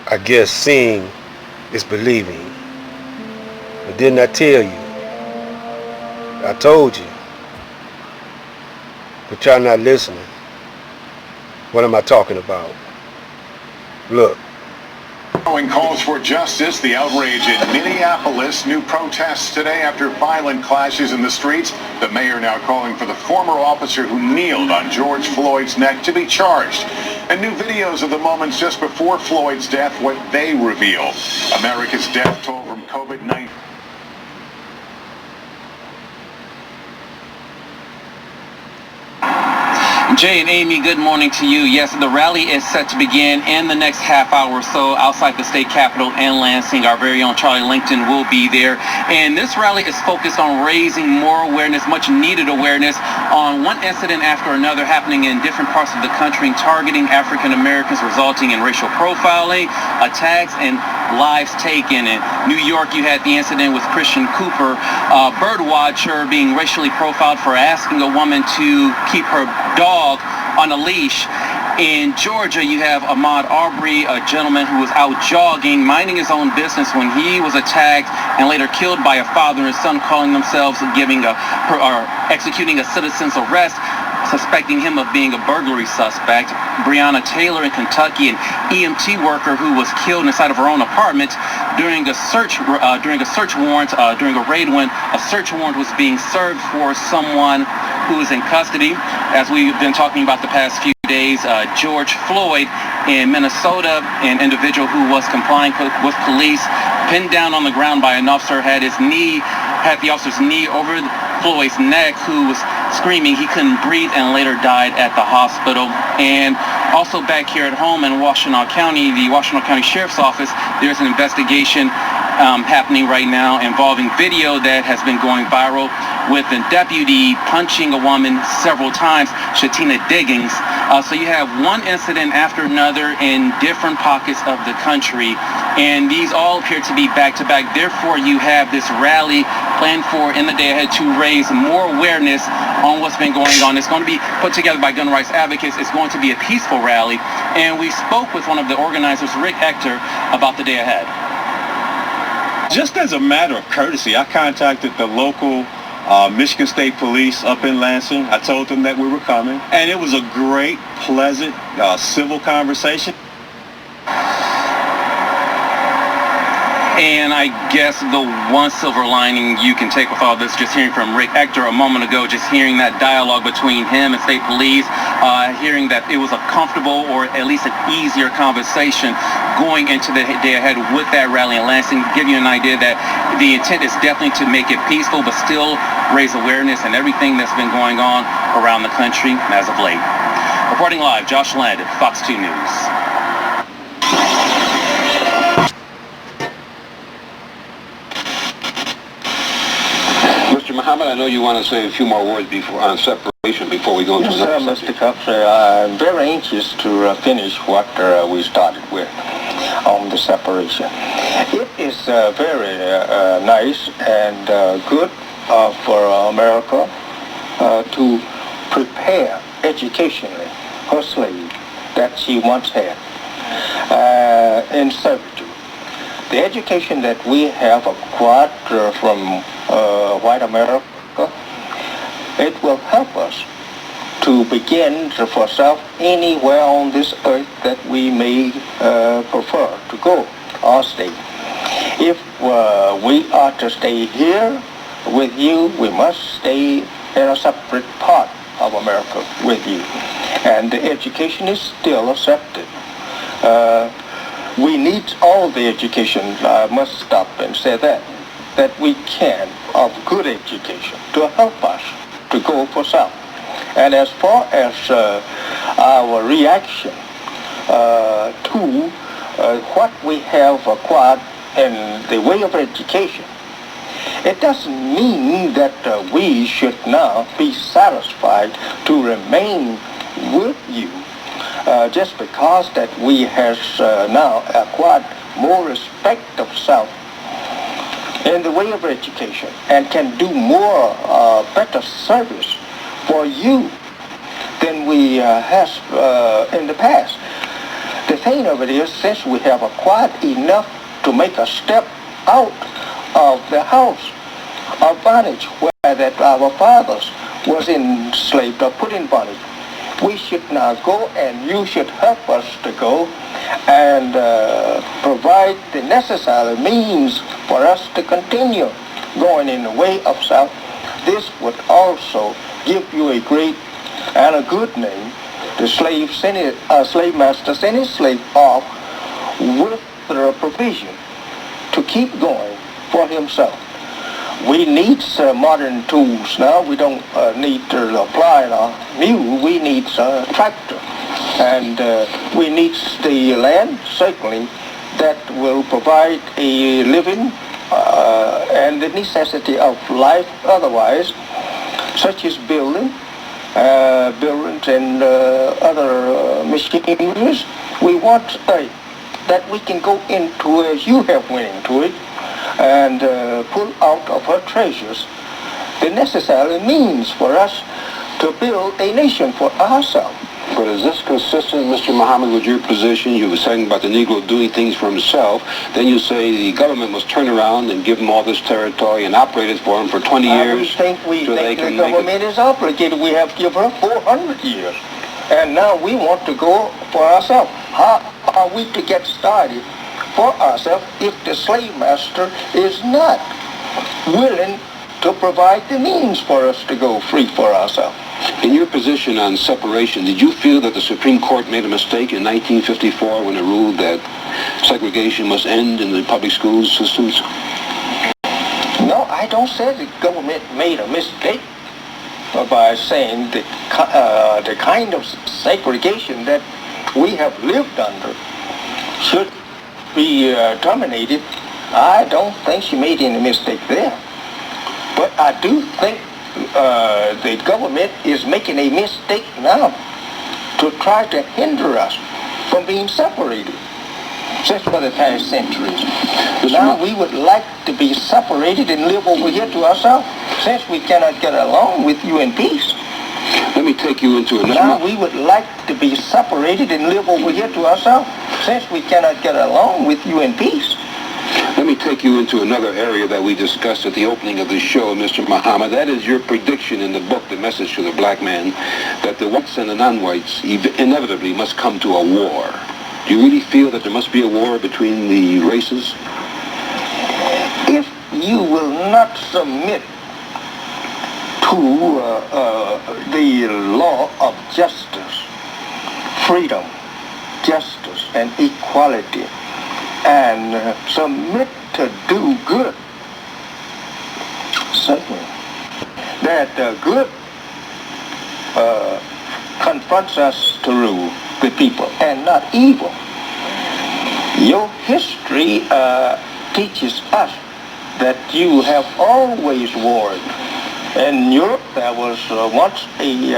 I guess seeing is believing. But didn't I tell you? I told you. But y'all not listening. What am I talking about? Look. Following calls for justice, the outrage in Minneapolis, new protests today after violent clashes in the streets. The mayor now calling for the former officer who kneeled on George Floyd's neck to be charged. And new videos of the moments just before Floyd's death, what they reveal. America's death toll from COVID-19. Jay and Amy, good morning to you. Yes, the rally is set to begin in the next half hour or so outside the state capitol in Lansing. Our very own Charlie Langton will be there. And this rally is focused on raising more awareness, much needed awareness, on one incident after another happening in different parts of the country, targeting African Americans, resulting in racial profiling, attacks, and lives taken. In New York, you had the incident with Christian Cooper, a bird watcher, being racially profiled for asking a woman to keep her dog on a leash. In Georgia, you have Ahmaud Arbery, a gentleman who was out jogging, minding his own business when he was attacked and later killed by a father and son, calling themselves executing a citizen's arrest, suspecting him of being a burglary suspect. Breonna Taylor in Kentucky, an EMT worker who was killed inside of her own apartment during a raid when a search warrant was being served for someone who is in custody. As we've been talking about the past few days, George Floyd in Minnesota, an individual who was complying with police, pinned down on the ground by an officer, had the officer's knee over Floyd's neck, who was screaming he couldn't breathe and later died at the hospital. And also back here at home in Washtenaw County, the Washtenaw County Sheriff's Office, there's an investigation happening right now involving video that has been going viral with a deputy punching a woman several times, Shatina Diggins. So you have one incident after another in different pockets of the country, and these all appear to be back-to-back. Therefore, you have this rally planned for in the day ahead to raise more awareness on what's been going on. It's going to be put together by gun rights advocates. It's going to be a peaceful rally, and we spoke with one of the organizers, Rick Ector, about the day ahead. Just as a matter of courtesy, I contacted the local Michigan State Police up in Lansing. I told them that we were coming, and it was a great, pleasant, civil conversation. And I guess the one silver lining you can take with all this, just hearing from Rick Ector a moment ago, just hearing that dialogue between him and state police, hearing that it was a comfortable or at least an easier conversation going into the day ahead with that rally in Lansing, give you an idea that the intent is definitely to make it peaceful, but still raise awareness and everything that's been going on around the country as of late. Reporting live, Josh Landon, Fox 2 News. Mr. Muhammad, I know you want to say a few more words on separation before we go into the next subject. Mr. Cox, I'm very anxious to finish what we started with on the separation. It is very nice and good for America to prepare educationally her slave that she once had in servitude. The education that we have acquired from white America, it will help us to begin for self anywhere on this earth that we may prefer to go or stay. If we are to stay here with you, we must stay in a separate part of America with you. And the education is still accepted. We need all the education, I must stop and say that we can, of good education, to help us to go for self. And as far as our reaction to what we have acquired in the way of education, it doesn't mean that we should now be satisfied to remain with you just because that we have now acquired more respect of self in the way of education and can do more better service for you than we have in the past. The thing of it is, since we have acquired enough to make a step out of the house of bondage where that our fathers was enslaved or put in bondage, we should now go, and you should help us to go and provide the necessary means for us to continue going in the way of South. This would also give you a great and a good name. The slave master sent his slave off with the provision to keep going for himself. We need modern tools now. We don't need to apply a mule. We need a tractor. And we need the land, certainly, that will provide a living and the necessity of life otherwise, such as buildings and other machineries. We want that we can go into, as you have went into it, and pull out of her treasures the necessary means for us to build a nation for ourselves. But is this consistent, Mr. Muhammad, with your position? You were saying about the Negro doing things for himself. Then you say the government must turn around and give him all this territory and operate it for him for 20 years. We think the government is obligated. We have given her 400 years. And now we want to go for ourselves. How are we to get started for ourselves if the slave master is not willing to provide the means for us to go free for ourselves? In your position on separation, did you feel that the Supreme Court made a mistake in 1954 when it ruled that segregation must end in the public school systems? No, I don't say the government made a mistake by saying that the kind of segregation that we have lived under should be terminated. I don't think she made any mistake there. But I do think the government is making a mistake now to try to hinder us from being separated since for the past centuries. Now we would like to be separated and live over here to ourselves since we cannot get along with you in peace. Let me take you into another... Now we would like to be separated and live over here to ourselves since we cannot get along with you in peace. Let me take you into another area that we discussed at the opening of this show, Mr. Muhammad. That is your prediction in the book, The Message to the Black Man, that the whites and the non-whites inevitably must come to a war. Do you really feel that there must be a war between the races? If you will not submit to the law of justice, freedom, justice, and equality, and submit to do good, certainly, that good confronts us to rule the people and not evil. Your history teaches us that you have always warred. In Europe, there was once a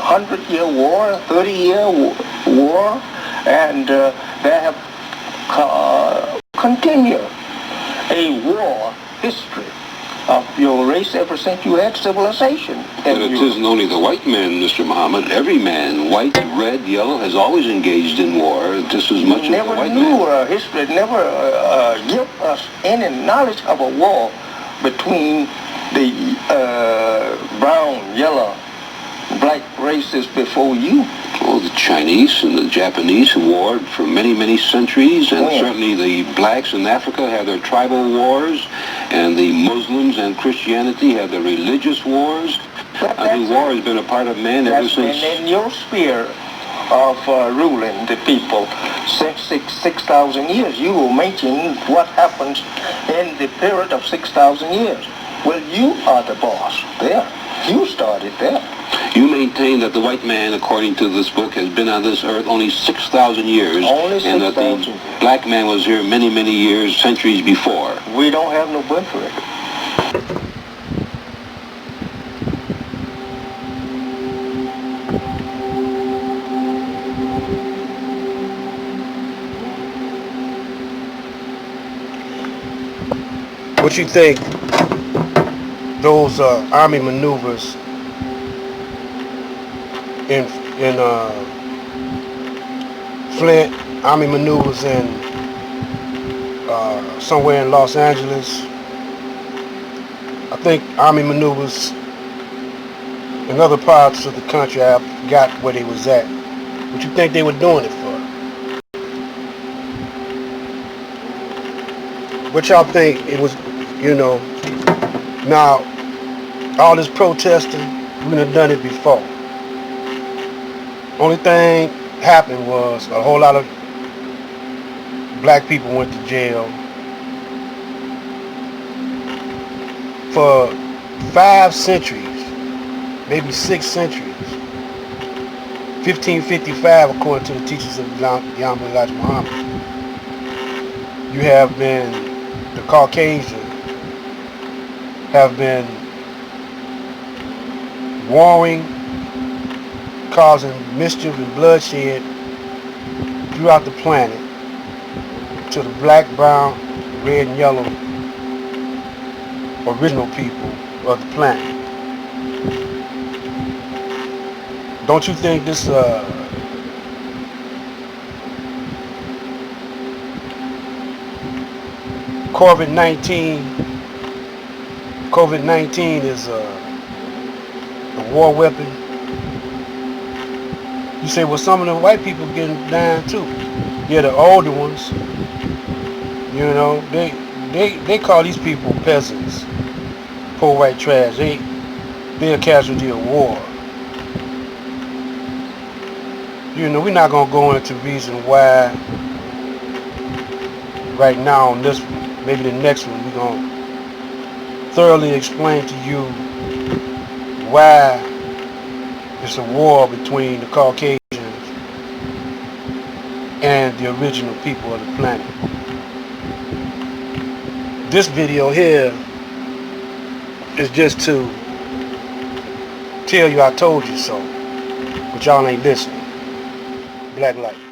100-year war, 30-year war, and there have continue a war history of your race ever since you had civilization. But it isn't only the white man, Mr. Muhammad. Every man, white, red, yellow, has always engaged in war just as much as the white man. History never give us any knowledge of a war between the brown, yellow, black races before you. Oh, the Chinese and the Japanese warred for many, many centuries, and certainly the blacks in Africa had their tribal wars, and the Muslims and Christianity had their religious wars. I mean, war has been a part of man ever since. And in your sphere of ruling the people since 6,000 years, you will mention what happens in the period of 6,000 years. Well, you are the boss there. You started there. You maintain that the white man, according to this book, has been on this earth only 6,000 years. Only 6,000. And that the black man was here many, many years, centuries before. We don't have no birth record. What you think those army maneuvers in Flint, Army maneuvers in somewhere in Los Angeles. I think Army maneuvers in other parts of the country. I forgot where they was at. What you think they were doing it for? What y'all think it was, you know? Now, all this protesting, we done done it before. Only thing happened was a whole lot of black people went to jail. For 5 centuries, maybe 6 centuries, 1555 according to the teachings of Yahweh Elijah Muhammad, you have been, the Caucasian have been warring, causing mischief and bloodshed throughout the planet to the black, brown, red, and yellow original people of the planet. Don't you think this COVID-19 is a war weapon? You say, well, some of the white people getting down too. Yeah, the older ones. You know, they call these people peasants, poor white trash. They're a casualty of war. You know, we're not gonna go into reason why right now on this one. Maybe the next one we're gonna thoroughly explain to you why it's a war between the Caucasians and the original people of the planet. This video here is just to tell you I told you so, but y'all ain't listening. Black light.